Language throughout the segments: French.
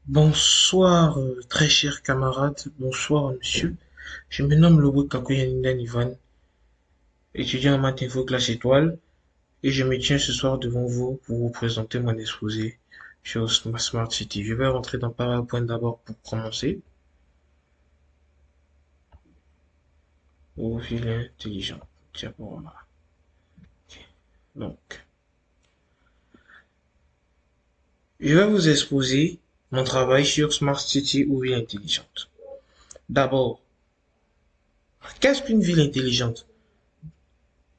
Bonsoir, très chers camarades. Bonsoir, monsieur. Je me nomme Lobo Kakoyanindan Ivan, étudiant en maths info classe étoile, et je me tiens ce soir devant vous pour vous présenter mon exposé sur Smart City. Je vais rentrer dans PowerPoint d'abord pour commencer. Profil intelligent. Tiens, voilà. Donc, je vais vous exposer mon travail sur Smart City ou ville intelligente. D'abord, qu'est-ce qu'une ville intelligente?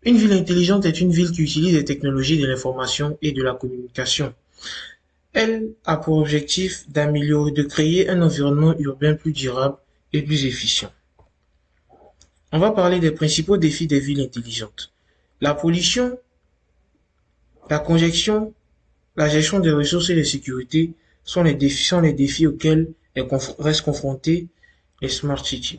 Une ville intelligente est une ville qui utilise les technologies de l'information et de la communication. Elle a pour objectif d'améliorer, de créer un environnement urbain plus durable et plus efficient. On va parler des principaux défis des villes intelligentes. La pollution, la congestion, la gestion des ressources et la sécurité sont les défis auxquels restent confrontés les smart cities.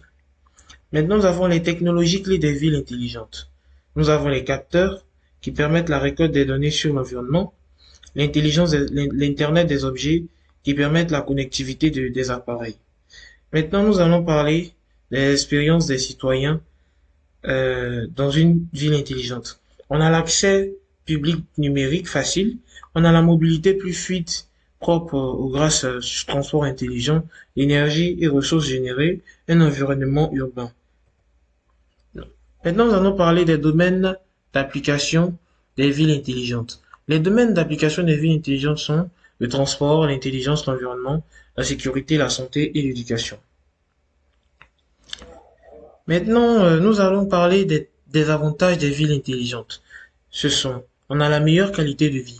Maintenant, nous avons les technologies clés des villes intelligentes. Nous avons les capteurs qui permettent la récolte des données sur l'environnement, l'Internet des objets qui permettent la connectivité des appareils. Maintenant, nous allons parler des expériences des citoyens dans une ville intelligente. On a l'accès public numérique facile, on a la mobilité plus fluide, propre grâce au transport intelligent, l'énergie et ressources générées, un environnement urbain. Maintenant, nous allons parler des domaines d'application des villes intelligentes. Les domaines d'application des villes intelligentes sont le transport, l'intelligence, l'environnement, la sécurité, la santé et l'éducation. Maintenant, nous allons parler des avantages des villes intelligentes. On a la meilleure qualité de vie,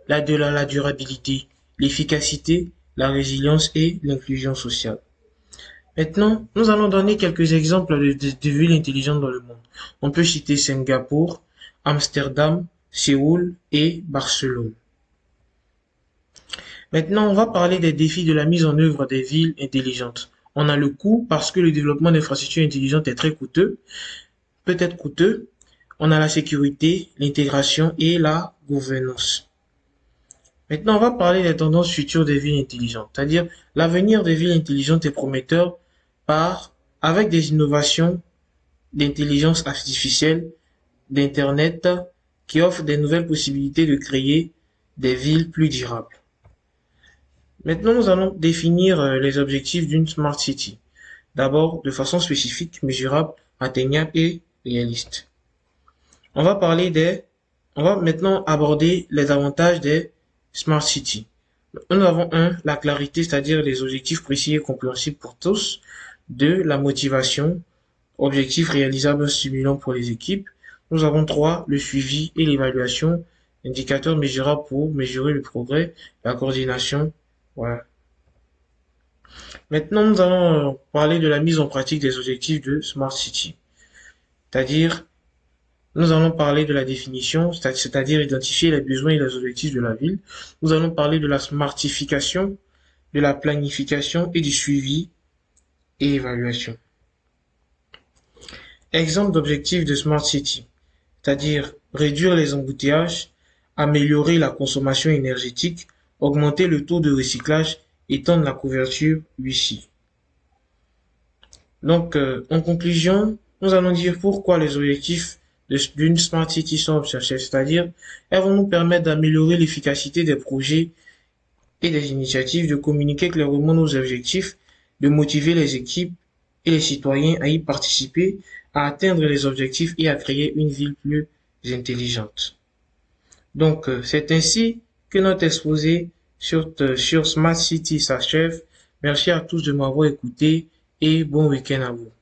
la durabilité, l'efficacité, la résilience et l'inclusion sociale. Maintenant, nous allons donner quelques exemples de villes intelligentes dans le monde. On peut citer Singapour, Amsterdam, Séoul et Barcelone. Maintenant, on va parler des défis de la mise en œuvre des villes intelligentes. On a le coût parce que le développement d'infrastructures intelligentes est très coûteux, peut être coûteux. On a la sécurité, l'intégration et la gouvernance. Maintenant, on va parler des tendances futures des villes intelligentes, c'est-à-dire l'avenir des villes intelligentes est prometteur avec des innovations d'intelligence artificielle, d'Internet, qui offrent des nouvelles possibilités de créer des villes plus durables. Maintenant, nous allons définir les objectifs d'une Smart City. D'abord, de façon spécifique, mesurable, atteignable et réaliste. On va maintenant aborder les avantages des Smart City. Nous avons la clarité, c'est-à-dire les objectifs précis et compréhensibles pour tous. 2, la motivation, objectifs réalisables stimulant pour les équipes. Nous avons 3, le suivi et l'évaluation, indicateurs mesurables pour mesurer le progrès, la coordination. Voilà. Maintenant, nous allons parler de la mise en pratique des objectifs de Smart City. C'est-à-dire, nous allons parler de la définition, c'est-à-dire identifier les besoins et les objectifs de la ville. Nous allons parler de la smartification, de la planification et du suivi et évaluation. Exemple d'objectifs de Smart City, c'est-à-dire réduire les embouteillages, améliorer la consommation énergétique, augmenter le taux de recyclage, étendre la couverture Wi-Fi. Donc, en conclusion, nous allons dire pourquoi les objectifs d'une Smart City sont recherchés, c'est-à-dire elles vont nous permettre d'améliorer l'efficacité des projets et des initiatives, de communiquer clairement nos objectifs, de motiver les équipes et les citoyens à y participer, à atteindre les objectifs et à créer une ville plus intelligente. Donc, c'est ainsi que notre exposé sur Smart City s'achève. Merci à tous de m'avoir écouté et bon week-end à vous.